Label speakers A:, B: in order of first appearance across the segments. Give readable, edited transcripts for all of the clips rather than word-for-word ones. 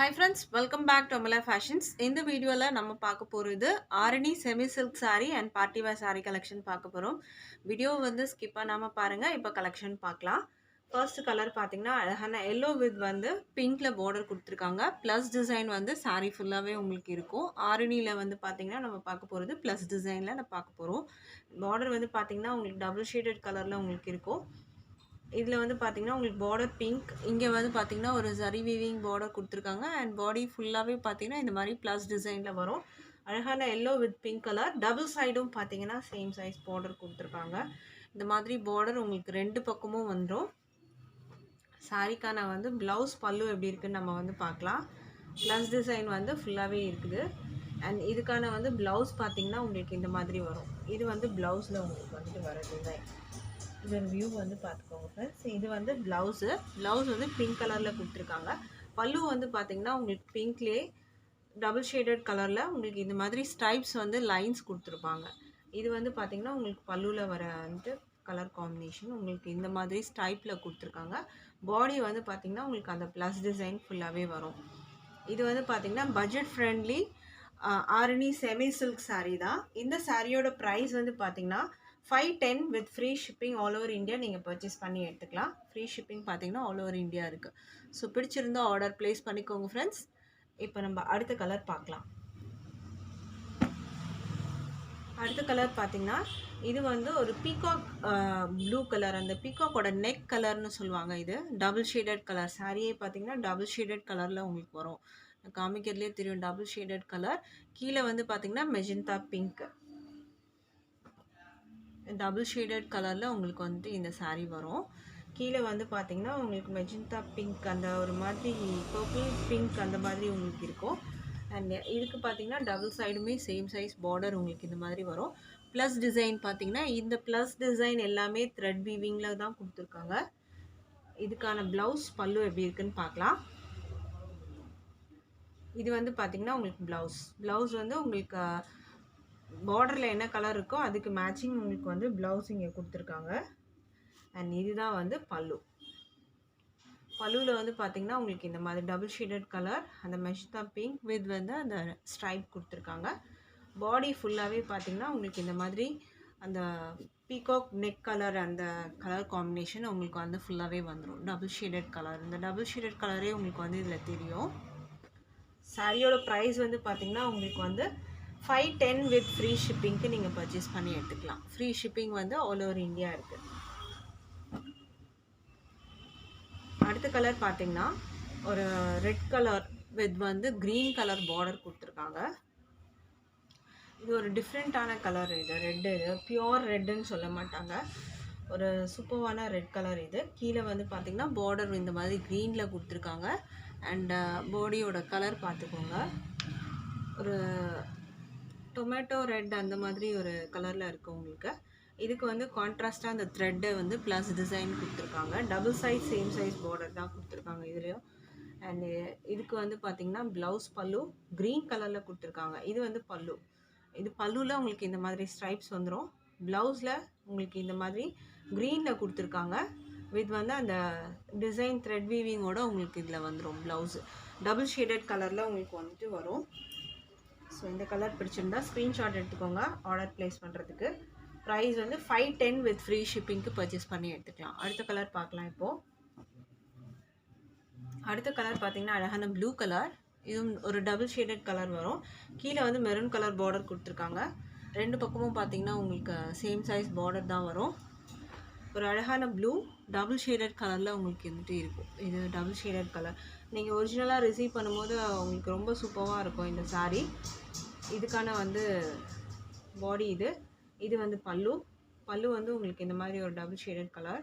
A: Hi friends, welcome back to Amala Fashions. இந்த வீடியோல நம்ம பார்க்க போறது Arani semi silk saree and party wear saree collection பார்க்க போறோம். வீடியோ வந்து ஸ்கிப் பண்ணாம பாருங்க. இப்போ கலெக்ஷன் பார்க்கலாம். ஃபர்ஸ்ட் கலர் பாத்தீங்கன்னா அழகான yellow with வந்து பிங்க்ல border கொடுத்திருக்காங்க. plus டிசைன் வந்து saree ஃபுல்லாவே உங்களுக்கு இருக்கும். ஆரணில வந்து பாத்தீங்கன்னா நம்ம பார்க்க போறது plus டிசைன்ல நம்ம பார்க்க போறோம். border வந்து பாத்தீங்கன்னா உங்களுக்கு double shaded கலர்ல உங்களுக்கு இருக்கும். இதில வந்து பார்த்தீங்கன்னா, உங்களுக்கு பார்டர் பிங்க். இங்க வந்து பார்த்தீங்கன்னா, ஒரு ஜரி வீவிங் பார்டர் குடுத்துருக்காங்க. அண்ட் பாடி ஃபுல்லாவே பார்த்தீங்கன்னா, இந்த மாரி பிளஸ் டிசைன்ல வரும். அழகான yellow with pink colour. Double சைடும் பார்த்தீங்கன்னா, சேம் சைஸ் பார்டர் குடுத்துருப்பாங்க. இந்த மாதிரி பார்டர் உங்களுக்கு 2 பக்கமும் வந்துரும். சாரிக்கான வந்து ப்ளவுஸ் பல்லு எப்படி இருக்குன்னு நம்ம வந்து பார்க்கலாம். பிளஸ் டிசைன் வந்து ஃபுல்லாவே இருக்குது. அண்ட் இதுக்கான வந்து ப்ளவுஸ் பார்த்தீங்கன்னா, உங்களுக்கு இந்த மாதிரி வரும். இது வந்து ப்ளவுஸ்ல உங்களுக்கு வந்துட்டு வர டிசைன். இதோட வியூ வந்து பார்த்துக்கோங்க ஃப்ரெண்ட்ஸ். இது வந்து ப்ளவுஸ் வந்து பிங்க் கலரில் கொடுத்துருக்காங்க. பல்லு வந்து பார்த்தீங்கன்னா உங்களுக்கு பிங்க்லேயே டபுள் ஷேடட் கலரில் உங்களுக்கு இந்த மாதிரி ஸ்ட்ரைப்ஸ் வந்து லைன்ஸ் கொடுத்துருப்பாங்க. இது வந்து பார்த்தீங்கன்னா உங்களுக்கு பல்லுவில் வர வந்து கலர் காம்பினேஷன் உங்களுக்கு இந்த மாதிரி ஸ்ட்ரைப்பில் கொடுத்துருக்காங்க. பாடி வந்து பார்த்தீங்கன்னா உங்களுக்கு அந்த ப்ளஸ் டிசைன் ஃபுல்லாகவே வரும். இது வந்து பார்த்தீங்கன்னா budget friendly Arani semi silk saree தான். இந்த சாரியோட ப்ரைஸ் வந்து பார்த்தீங்கன்னா 510 with free shipping all over India நீங்கள் பர்ச்சேஸ் பண்ணி எடுத்துக்கலாம். ஃப்ரீ ஷிப்பிங் பார்த்தீங்கன்னா ஆல் ஓவர் இந்தியா இருக்குது. ஸோ பிடிச்சிருந்தா ஆர்டர் ப்ளேஸ் பண்ணிக்கோங்க ஃப்ரெண்ட்ஸ். இப்போ நம்ம அடுத்த கலர் பார்க்கலாம். அடுத்த கலர் பார்த்தீங்கன்னா இது வந்து ஒரு பீகாக் ப்ளூ கலர். அந்த பீகாக்கோட நெக் கலர்னு சொல்லுவாங்க. இது டபுள் ஷேடட் கலர். சாரியே பார்த்தீங்கன்னா டபுள் ஷேடட் கலரில் உங்களுக்கு வரும். காமிக்கிறதுலேயே தெரியும் டபுள் ஷேடட் கலர். கீழே வந்து பார்த்தீங்கன்னா மெஜந்தா பிங்க். டபுள் ஷேடட் கலரில் உங்களுக்கு வந்துட்டு இந்த saree வரும். கீழே வந்து பார்த்தீங்கன்னா உங்களுக்கு மெஜந்தா பிங்க் அந்த ஒரு மாதிரி பர்பிள் பிங்க் அந்த மாதிரி உங்களுக்கு இருக்கும். அண்ட் இதுக்கு பார்த்தீங்கன்னா டபுள் சைடுமே சேம் சைஸ் பார்டர் உங்களுக்கு இந்த மாதிரி வரும். ப்ளஸ் டிசைன் பார்த்தீங்கன்னா இந்த ப்ளஸ் டிசைன் எல்லாமே த்ரெட் வீவிங்கில் தான் கொடுத்துருக்காங்க. இதுக்கான ப்ளவுஸ் பல்லு எப்படி இருக்குன்னு பார்க்கலாம். இது வந்து பார்த்தீங்கன்னா உங்களுக்கு ப்ளவுஸ் வந்து உங்களுக்கு பார்டரில் என்ன கலர் இருக்கோ அதுக்கு மேட்சிங் உங்களுக்கு வந்து ப்ளவுஸ் இங்கே கொடுத்துருக்காங்க. அண்ட் இதுதான் வந்து பல்லுவில் வந்து பார்த்தீங்கன்னா உங்களுக்கு இந்த மாதிரி டபுள் ஷேடட் கலர் அந்த மெஜந்தா பிங்க் வித் வந்து அந்த ஸ்ட்ரைப் கொடுத்துருக்காங்க. பாடி ஃபுல்லாகவே பார்த்தீங்கன்னா உங்களுக்கு இந்த மாதிரி அந்த பீகாக் நெக் கலர் அந்த கலர் காம்பினேஷன் உங்களுக்கு வந்து ஃபுல்லாகவே வந்துடும். Double shaded colour. இந்த டபுள் ஷேடட் கலரே உங்களுக்கு வந்து இதில் தெரியும். சாரியோட ப்ரைஸ் வந்து பார்த்தீங்கன்னா உங்களுக்கு வந்து 510 வித் ஃப்ரீ ஷிப்பிங்க்கு நீங்கள் பர்ச்சேஸ் பண்ணி எடுத்துக்கலாம். ஃப்ரீ ஷிப்பிங் வந்து ஆல் ஓவர் இந்தியா இருக்குது. அடுத்த கலர் பார்த்தீங்கன்னா ஒரு ரெட் கலர் வித் வந்து க்ரீன் கலர் பார்டர் கொடுத்துருக்காங்க. இது ஒரு டிஃப்ரெண்ட்டான கலர். இது ரெட்டு. இது பியோர் ரெட்டுன்னு சொல்ல மாட்டாங்க. ஒரு சூப்பர்வான ரெட் கலர் இது. கீழே வந்து பார்த்தீங்கன்னா பார்டர் இந்த மாதிரி க்ரீனில் கொடுத்துருக்காங்க. அண்ட் பாடியோட கலர் பார்த்துக்கோங்க. ஒரு டொமேட்டோ ரெட் அந்த மாதிரி ஒரு கலரில் இருக்குது உங்களுக்கு. இதுக்கு வந்து கான்ட்ராஸ்ட்டாக அந்த த்ரெட்டை வந்து ப்ளஸ் டிசைன் கொடுத்துருக்காங்க. Double size same size border தான் கொடுத்துருக்காங்க இதுலேயும். அண்டு இதுக்கு வந்து பார்த்திங்கன்னா ப்ளவுஸ் பல்லு க்ரீன் கலரில் கொடுத்துருக்காங்க. இது வந்து பல்லு. இது பல்லுவில் உங்களுக்கு இந்த மாதிரி ஸ்ட்ரைப்ஸ் வந்துடும். ப்ளவுஸில் உங்களுக்கு இந்த மாதிரி க்ரீனில் கொடுத்துருக்காங்க. வித் வந்து அந்த டிசைன் த்ரெட் வீவிங்கோட உங்களுக்கு இதில் வந்துடும் ப்ளவுஸு. டபுள் ஷேடட் கலரில் உங்களுக்கு வந்துட்டு வரும். ஸோ இந்த கலர் பிடிச்சிருந்தா ஸ்க்ரீன்ஷாட் எடுத்துக்கோங்க ஆர்டர் ப்ளேஸ் பண்ணுறதுக்கு. ப்ரைஸ் வந்து 510 வித் ஃப்ரீ ஷிப்பிங்க்கு பர்ச்சேஸ் பண்ணி எடுத்துக்கலாம். அடுத்த கலர் பார்க்கலாம் இப்போது. அடுத்த கலர் பார்த்தீங்கன்னா அழகான ப்ளூ கலர். இதுவும் ஒரு டபுள் ஷேடட் கலர் வரும். கீழே வந்து மெரூன் கலர் பார்டர் கொடுத்துருக்காங்க. 2 பக்கமும் பார்த்தீங்கன்னா உங்களுக்கு சேம் சைஸ் பார்டர் தான் வரும். ஒரு அழகான ப்ளூ டபுள் ஷேடட் கலரில் உங்களுக்கு வந்துட்டு இருக்கும். இது டபுள் ஷேடட் கலர். நீங்கள் ஒரிஜினலாக ரிசீவ் பண்ணும்போது உங்களுக்கு ரொம்ப சூப்பராக இருக்கும் இந்த saree. இதுக்கான வந்து பாடி இது வந்து பல்லு வந்து உங்களுக்கு இந்த மாதிரி ஒரு டபுள் ஷேடட் கலர்.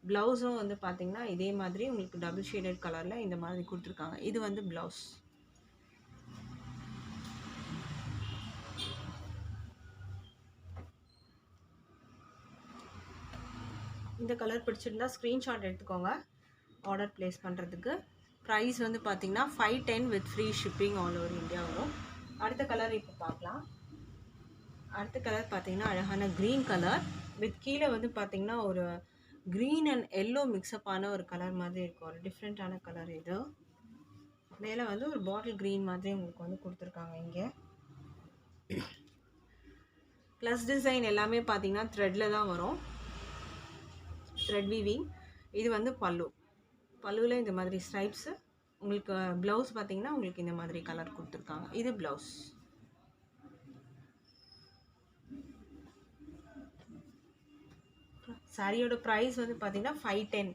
A: ப்ளவுஸும் வந்து பார்த்தீங்கன்னா இதே மாதிரி உங்களுக்கு டபுள் ஷேடட் கலரில் இந்த மாதிரி கொடுத்துருக்காங்க. இது வந்து ப்ளவுஸ். இந்த கலர் பிடிச்சிருந்தா ஸ்க்ரீன்ஷாட் எடுத்துக்கோங்க ஆர்டர் ப்ளேஸ் பண்ணுறதுக்கு. ப்ரைஸ் வந்து பார்த்தீங்கன்னா 510 with free shipping all over India வரும். அடுத்த கலர் இப்போ பார்க்கலாம். அடுத்த கலர் பார்த்தீங்கன்னா அழகான க்ரீன் கலர் வித் கீழே வந்து பார்த்தீங்கன்னா ஒரு க்ரீன் அண்ட் எல்லோ மிக்ஸ்அப் ஆன ஒரு கலர் மாதிரி இருக்கும். ஒரு டிஃப்ரெண்ட்டான கலர் இது. மேலே வந்து ஒரு பாட்டில் க்ரீன் மாதிரி உங்களுக்கு வந்து கொடுத்துருக்காங்க. இங்கே ப்ளஸ் டிசைன் எல்லாமே பார்த்தீங்கன்னா த்ரெட்டில் தான் வரும், த்ரெட் வீவிங். இது வந்து பல்லுவில் இந்த மாதிரி ஸ்ட்ரைப்ஸு. உங்களுக்கு ப்ளவுஸ் பார்த்தீங்கன்னா உங்களுக்கு இந்த மாதிரி கலர் கொடுத்துருக்காங்க. இது ப்ளவுஸ். சாரியோட ப்ரைஸ் வந்து பார்த்தீங்கன்னா 510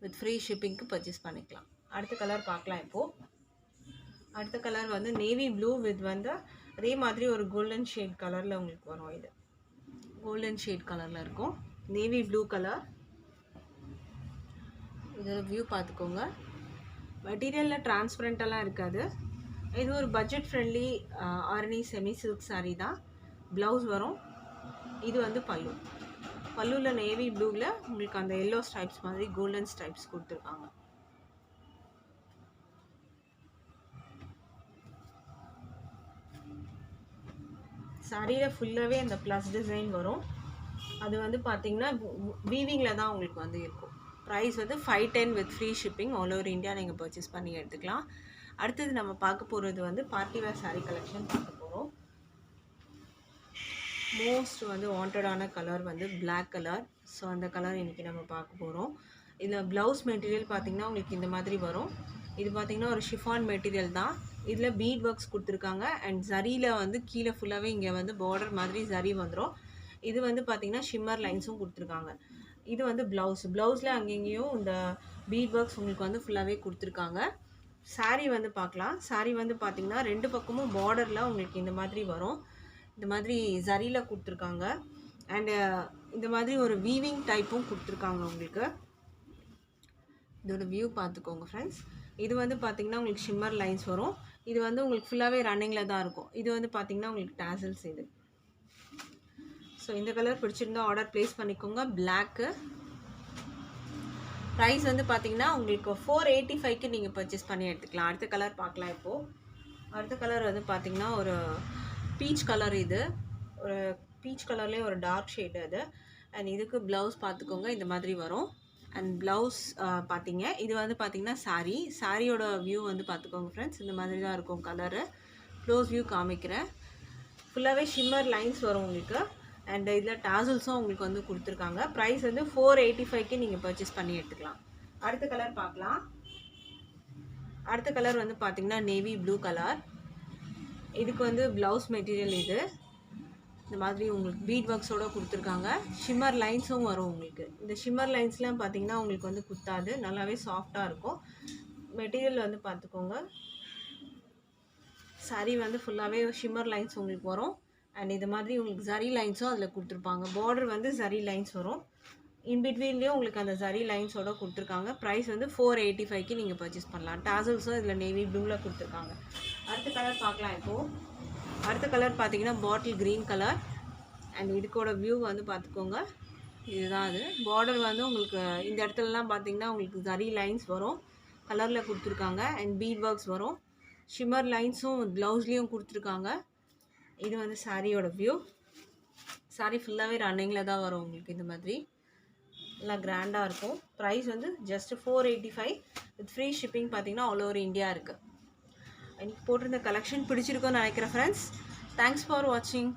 A: வித் ஃப்ரீ ஷிப்பிங்க்கு பர்ச்சேஸ் பண்ணிக்கலாம். அடுத்த கலர் பார்க்கலாம். இப்போது அடுத்த கலர் வந்து நேவி ப்ளூ வித் வந்து அதே மாதிரி ஒரு கோல்டன் ஷேட் கலரில் உங்களுக்கு வரும். இது கோல்டன் ஷேட் கலரில் இருக்கும், நேவி ப்ளூ கலர். இதோட வியூ பார்த்துக்கோங்க. மெட்டீரியலில் டிரான்ஸ்பரண்ட்டெல்லாம் இருக்காது. இது ஒரு budget friendly Arani semi silk sari தான். ப்ளவுஸ் வரும். இது வந்து பல்லுவில் நேவி ப்ளூவில் உங்களுக்கு அந்த எல்லோ ஸ்ட்ரைப்ஸ் மாதிரி கோல்டன் ஸ்ட்ரைப்ஸ் கொடுத்துருக்காங்க. சாரியில் ஃபுல்லாகவே அந்த ப்ளஸ் டிசைன் வரும். அது வந்து பார்த்திங்கன்னா வீவிங்கில் தான் உங்களுக்கு வந்து இருக்கும். ப்ரைஸ் வந்து 510 with free shipping. All over India நீங்கள் பர்ச்சேஸ் பண்ணி எடுத்துக்கலாம். அடுத்தது நம்ம பார்க்க போகிறது வந்து பார்ட்டி வேர் சாரீ கலெக்ஷன் பார்க்க போகிறோம். மோஸ்ட் வந்து வாண்டடான கலர் வந்து பிளாக் கலர். ஸோ அந்த கலர் இன்றைக்கி நம்ம பார்க்க போகிறோம். இதில் ப்ளவுஸ் மெட்டீரியல் பார்த்திங்கன்னா உங்களுக்கு இந்த மாதிரி வரும். இது பார்த்திங்கன்னா ஒரு ஷிஃபான் மெட்டீரியல் தான். இதில் பீட் ஒர்க்ஸ் கொடுத்துருக்காங்க. அண்ட் ஜரியில் வந்து கீழே ஃபுல்லாகவே இங்கே வந்து பார்டர் மாதிரி ஜரி வந்துடும். இது வந்து பார்த்திங்கன்னா ஷிம்மர் லைன்ஸும் கொடுத்துருக்காங்க. இது வந்து ப்ளவுஸில் அங்கேயும் இந்த பீட் ஒர்க்ஸ் உங்களுக்கு வந்து ஃபுல்லாகவே கொடுத்துருக்காங்க. சாரீ வந்து பார்க்கலாம். சாரீ வந்து பார்த்திங்கன்னா ரெண்டு பக்கமும் பார்டரில் உங்களுக்கு இந்த மாதிரி வரும். இந்த மாதிரி ஜரியில் கொடுத்துருக்காங்க. அண்டு இந்த மாதிரி ஒரு வீவிங் டைப்பும் கொடுத்துருக்காங்க உங்களுக்கு. இதோட வியூ பார்த்துக்கோங்க ஃப்ரெண்ட்ஸ். இது வந்து பார்த்திங்கன்னா உங்களுக்கு ஷிம்மர் லைன்ஸ் வரும். இது வந்து உங்களுக்கு ஃபுல்லாகவே ரன்னிங்கில் தான் இருக்கும். இது வந்து பார்த்திங்கன்னா உங்களுக்கு டேசல்ஸ் இது. ஸோ இந்த கலர் பிடிச்சிருந்தா ஆர்டர் ப்ளேஸ் பண்ணிக்கோங்க. பிளாக்கு. ப்ரைஸ் வந்து பார்த்திங்கன்னா உங்களுக்கு 485க்கு நீங்கள் பர்ச்சேஸ் பண்ணி எடுத்துக்கலாம். அடுத்த கலர் பார்க்கலாம். இப்போது அடுத்த கலர் வந்து பார்த்திங்கன்னா ஒரு பீச் கலர். இது ஒரு பீச் கலர்லேயே ஒரு டார்க் ஷேடு அது. அண்ட் இதுக்கு ப்ளவுஸ் பார்த்துக்கோங்க, இந்த மாதிரி வரும். அண்ட் ப்ளவுஸ் பார்த்தீங்க, இது வந்து பார்த்திங்கன்னா சாரியோட வியூ வந்து பார்த்துக்கோங்க ஃப்ரெண்ட்ஸ். இந்த மாதிரி தான் இருக்கும் கலரு. க்ளோஸ் வியூ காமிக்கிறேன். ஃபுல்லாகவே ஷிம்மர் லைன்ஸ் வரும் உங்களுக்கு. அண்ட் இதில் டாசல்ஸும் உங்களுக்கு வந்து கொடுத்துருக்காங்க. ப்ரைஸ் வந்து 485க்கு நீங்கள் பர்ச்சேஸ் பண்ணி எடுத்துக்கலாம். அடுத்த கலர் பார்க்கலாம். அடுத்த கலர் வந்து பார்த்திங்கன்னா நேவி ப்ளூ கலர். இதுக்கு வந்து ப்ளவுஸ் மெட்டீரியல் இது. இந்த மாதிரி உங்களுக்கு பீட் ஒர்க்ஸோடு கொடுத்துருக்காங்க. ஷிம்மர் லைன்ஸும் வரும் உங்களுக்கு. இந்த ஷிம்மர் லைன்ஸ்லாம் பார்த்திங்கன்னா உங்களுக்கு வந்து குத்தாது, நல்லாவே சாஃப்டாக இருக்கும். மெட்டீரியல் வந்து பார்த்துக்கோங்க. சாரீ வந்து ஃபுல்லாகவே ஷிம்மர் லைன்ஸ் உங்களுக்கு வரும். அண்ட் இது மாதிரி உங்களுக்கு ஜரி லைன்ஸும் அதில் கொடுத்துருப்பாங்க. பார்டர் வந்து ஜரி லைன்ஸ் வரும். இன்பிட்வீன்லேயும் உங்களுக்கு அந்த ஜரி லைன்ஸோட கொடுத்துருக்காங்க. ப்ரைஸ் வந்து 485க்கு நீங்கள் பர்ச்சேஸ் பண்ணலாம். டாசல்ஸும் இதில் நேவி ப்ளூவில் கொடுத்துருக்காங்க. அடுத்த கலர் பார்க்கலாம். இப்போது அடுத்த கலர் பார்த்தீங்கன்னா பாட்டில் க்ரீன் கலர். அண்ட் இதுக்கோட வியூ வந்து பார்த்துக்கோங்க. இதுதான் அது. பார்டர் வந்து உங்களுக்கு இந்த இடத்துலலாம் பார்த்தீங்கன்னா உங்களுக்கு ஜரி லைன்ஸ் வரும், கலரில் கொடுத்துருக்காங்க. அண்ட் பீட் ஒர்க்ஸ் வரும். ஷிம்மர் லைன்ஸும் ப்ளவுஸ்லேயும் கொடுத்துருக்காங்க. இது வந்து சாரியோட வியூ. சாரி ஃபுல்லாகவே ரன்னிங்கில் தான் வரும் உங்களுக்கு. இந்த மாதிரி எல்லாம் கிராண்டாக இருக்கும். ப்ரைஸ் வந்து ஜஸ்ட் 485 வித் ஃப்ரீ ஷிப்பிங். பார்த்தீங்கன்னா ஆல் ஓவர் இந்தியா இருக்குது. எனக்கு போட்டிருந்த கலெக்ஷன் பிடிச்சிருக்கோன்னு நினைக்கிறேன் ஃப்ரெண்ட்ஸ். தேங்க்ஸ் ஃபார் வாட்சிங்.